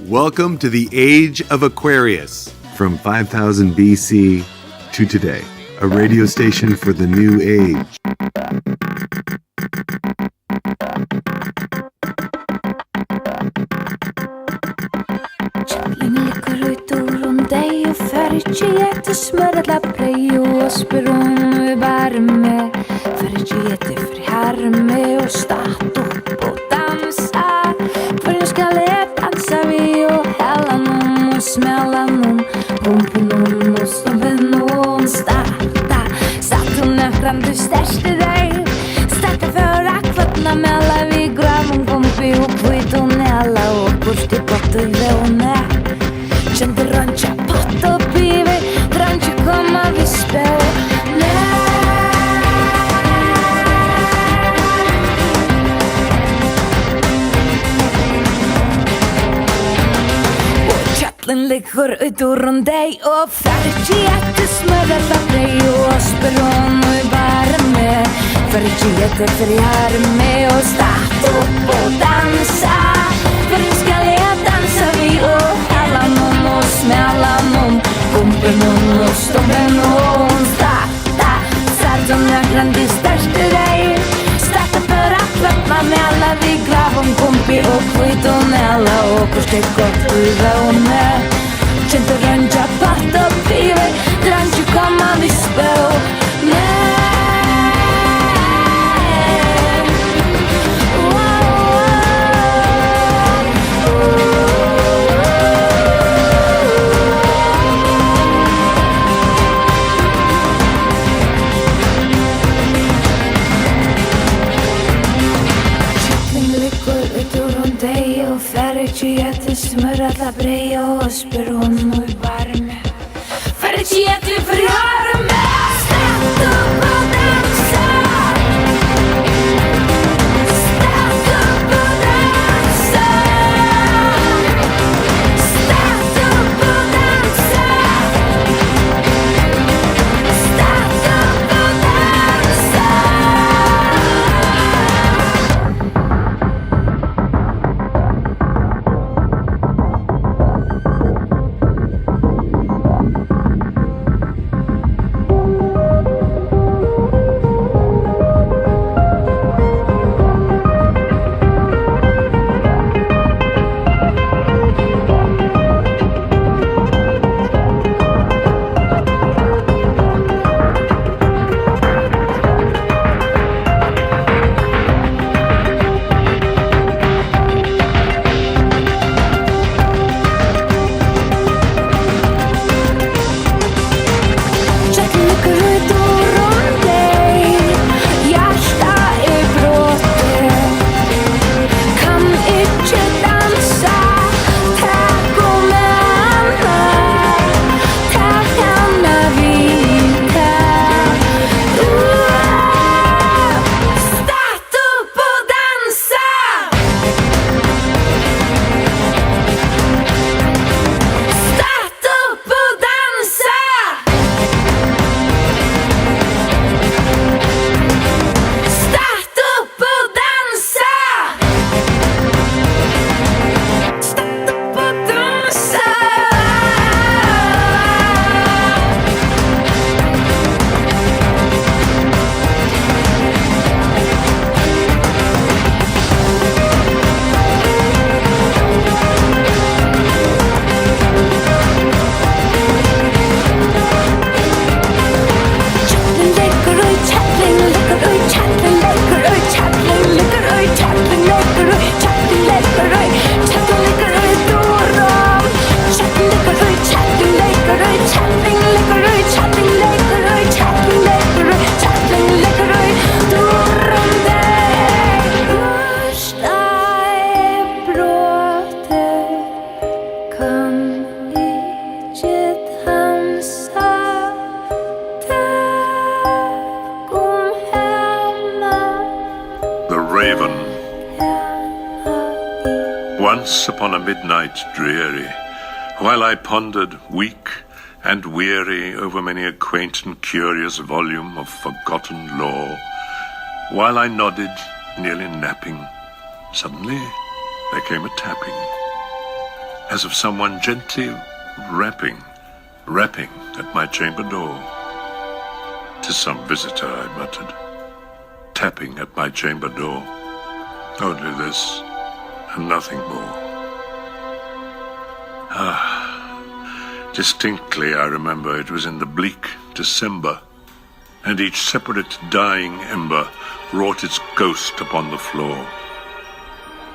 Welcome to the Age of Aquarius, from 5000 BC to today, a radio station for the new age. Smörla brei og spyrunu varme Fergieti fri harme og statt upp og dansa Hverju skal ég dansa vi og helanum og smellanum Rumpinum og stompinum starta Satt hun ökrande stærste deg Starta för akvatna mella vi gravum kompi og kvitonella og kursti gott og veone Kjente røntja pott og pivi Røntja koma vi spør Og kjallin liggur ut úr deg Og fergi etter smörla brei og spør hon og varme Fergi etter fri harme og statt upp og dansa Hverju skal jeg dansa vi og helanum og smellanum Pumpenum og stompenum Starta, sartum ökrande største deg Starta för att klappa med alla vi gravum kumpi og kvitonella Og kursti gott uvåne Kjente røntja patt og pive Drantju koma vi spør Smörla brei og spyr hon og varme Fergi etter fri harme Statt upp og dansa Statt upp og dansa Statt upp og dansa Statt upp og dansa Once upon a midnight dreary, while I pondered weak and weary over many a quaint and curious volume of forgotten lore, while I nodded, nearly napping, suddenly there came a tapping. as of someone gently rapping at my chamber door. "'Tis some visitor," I muttered, tapping at my chamber door. Only this, and nothing more. Distinctly I remember it was in the bleak December, and each separate dying ember wrought its ghost upon the floor.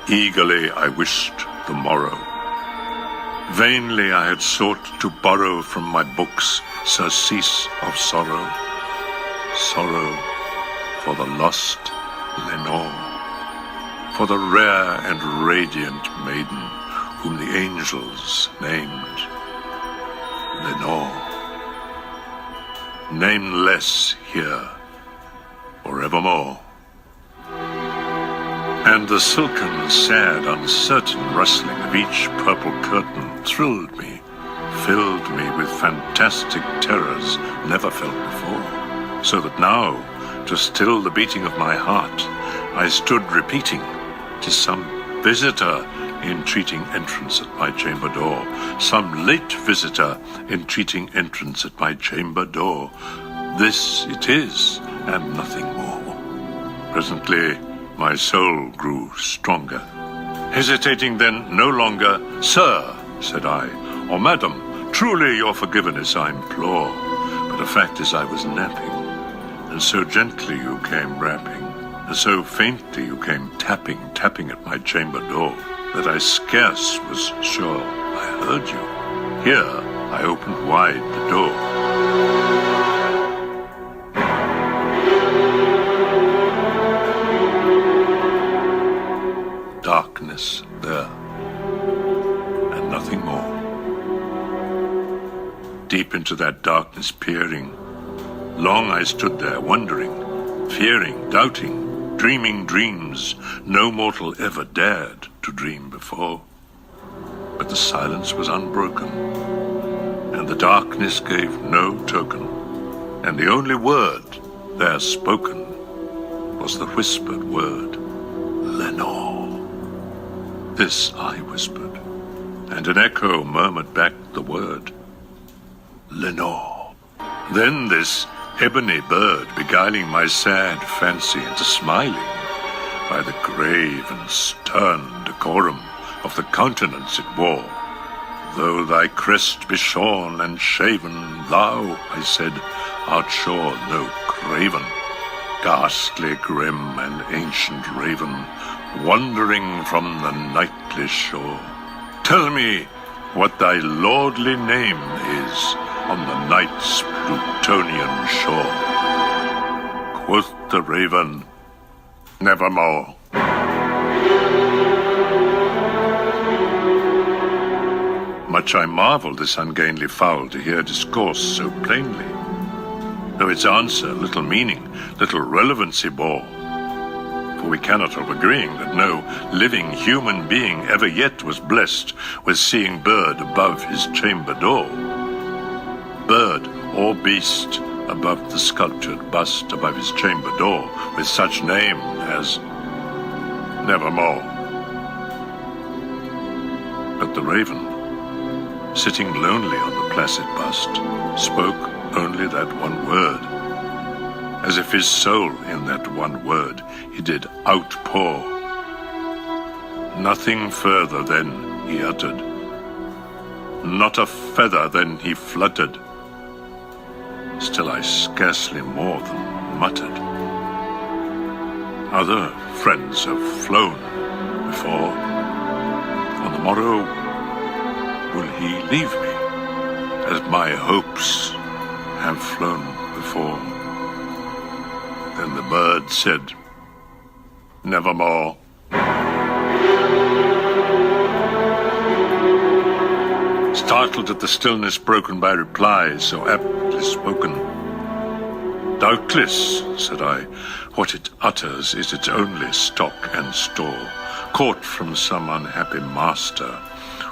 Eagerly I wished the morrow. Vainly I had sought to borrow from my books surcease of sorrow, sorrow for the lost Lenore, for the rare and radiant maiden whom the angels named Lenore. Nameless here forevermore. And the silken, sad, uncertain rustling of each purple curtain thrilled me, filled me with fantastic terrors never felt before, so that now, to still the beating of my heart, I stood repeating, "'Tis some visitor entreating entrance at my chamber door, some late visitor entreating entrance at my chamber door. This it is, and nothing more." Presently, my soul grew stronger. Hesitating then no longer, "Sir," said I, "or Madam, truly your forgiveness I implore, but the fact is I was napping, and so gently you came rapping, and so faintly you came tapping at my chamber door, that I scarce was sure I heard you. Here I opened wide the door." Darkness there, and nothing more. Deep into that darkness peering, long I stood there wondering, fearing, doubting, dreaming dreams no mortal ever dared to dream before. But the silence was unbroken, and the darkness gave no token, and the only word there spoken was the whispered word, "Lenore." This I whispered, and an echo murmured back the word, "Lenore." Then this ebony bird beguiling my sad fancy into smiling, by the grave and stern decorum of the countenance it wore. "Though thy crest be shorn and shaven, thou," I said, "art sure no craven, ghastly, grim, and ancient raven, wandering from the nightly shore. Tell me what thy lordly name is on the night's Plutonian shore." Quoth the raven, "Nevermore." Much I marvelled this ungainly fowl to hear discourse so plainly, though its answer little meaning, little relevancy bore. For we cannot help agreeing that no living human being ever yet was blessed with seeing bird above his chamber door. Bird or beast above the sculptured bust above his chamber door, with such name as Nevermore. But the raven, sitting lonely on the placid bust, spoke only that one word, as if his soul in that one word he did outpour. Nothing further then he uttered, not a feather then he fluttered. Still I scarcely more than muttered, "Other friends have flown before. On the morrow will he leave me, as my hopes have flown before?" Then the bird said, "Nevermore." Startled at the stillness broken by replies so aptly spoken, "Doubtless," said I, "what it utters is its only stock and store, caught from some unhappy master,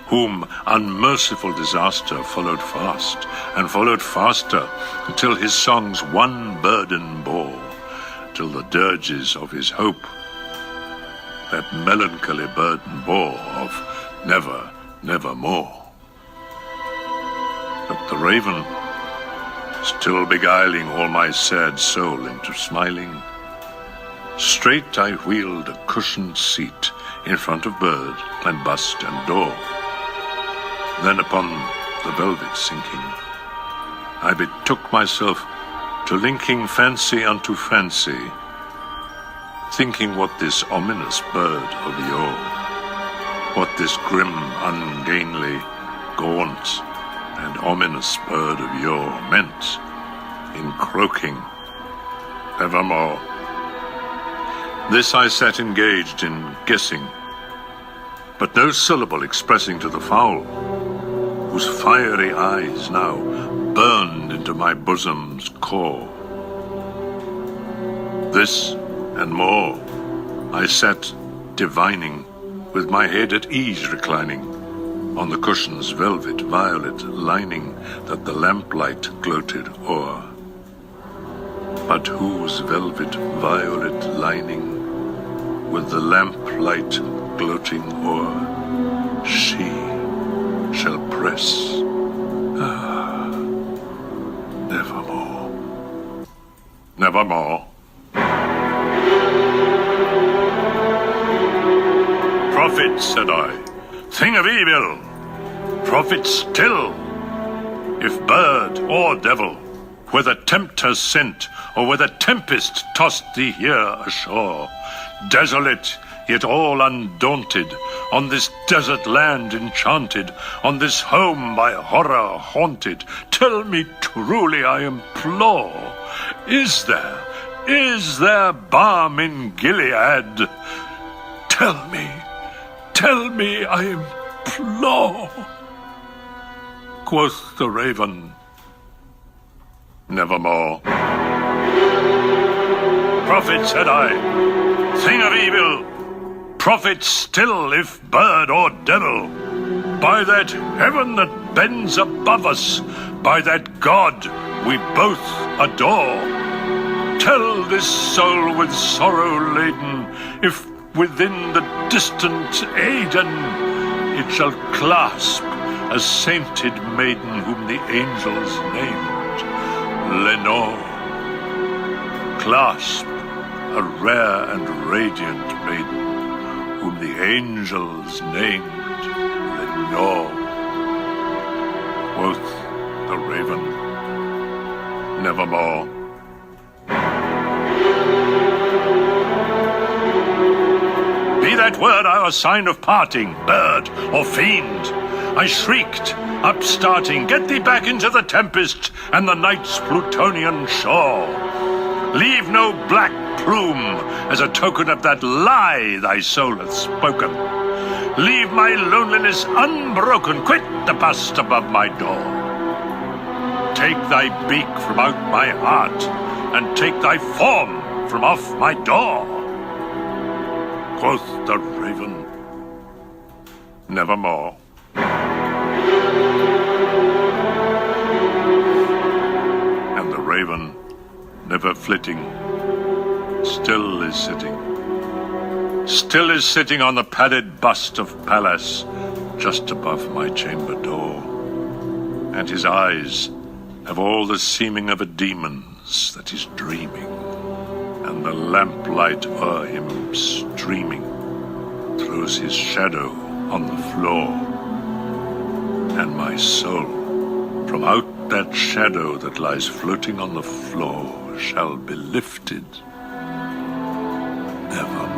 whom unmerciful disaster followed fast, and followed faster, until his songs one burden bore, till the dirges of his hope that melancholy burden bore of never nevermore. But the raven, still beguiling all my sad soul into smiling, straight I wheeled a cushioned seat in front of bird and bust and door. Then upon the velvet sinking, I betook myself to linking fancy unto fancy, thinking what this ominous bird of yore, what this grim, ungainly, gaunt, and ominous bird of yore meant in croaking evermore. This I sat engaged in guessing, but no syllable expressing to the fowl, whose fiery eyes now burned into my bosom's core. This and more I sat divining, with my head at ease reclining on the cushion's velvet violet lining that the lamplight gloated o'er. But whose velvet violet lining with the lamplight gloating o'er she shall press, nevermore, nevermore. Prophet, said I, thing of evil, prophet still, if bird or devil, whether tempter sent, or whether tempest tossed thee here ashore, desolate, yet all undaunted, on this desert land enchanted, on this home by horror haunted, tell me truly, I implore, is there balm in Gilead? Tell me, I implore. Quoth the raven, nevermore. Prophet, said I, thing of evil, prophet still, if bird or devil, by that heaven that bends above us, by that God we both adore, tell this soul with sorrow laden, if within the distant Aidenn it shall clasp a sainted maiden whom the angels named Lenore. Clasp a rare and radiant maiden whom the angels named Lenore. Quoth the raven, nevermore. Be that word our sign of parting, bird or fiend, I shrieked, upstarting, get thee back into the tempest and the night's Plutonian shore. Leave no black plume as a token of that lie thy soul hath spoken. Leave my loneliness unbroken, quit the bust above my door. Take thy beak from out my heart, and take thy form from off my door. Quoth the raven, nevermore. And the raven, never flitting, still is sitting on the padded bust of Pallas, just above my chamber door. And his eyes have all the seeming of a demon's that is dreaming, and the lamplight o'er him streaming throws his shadow on the floor. And my soul, from out that shadow that lies floating on the floor, shall be lifted nevermore.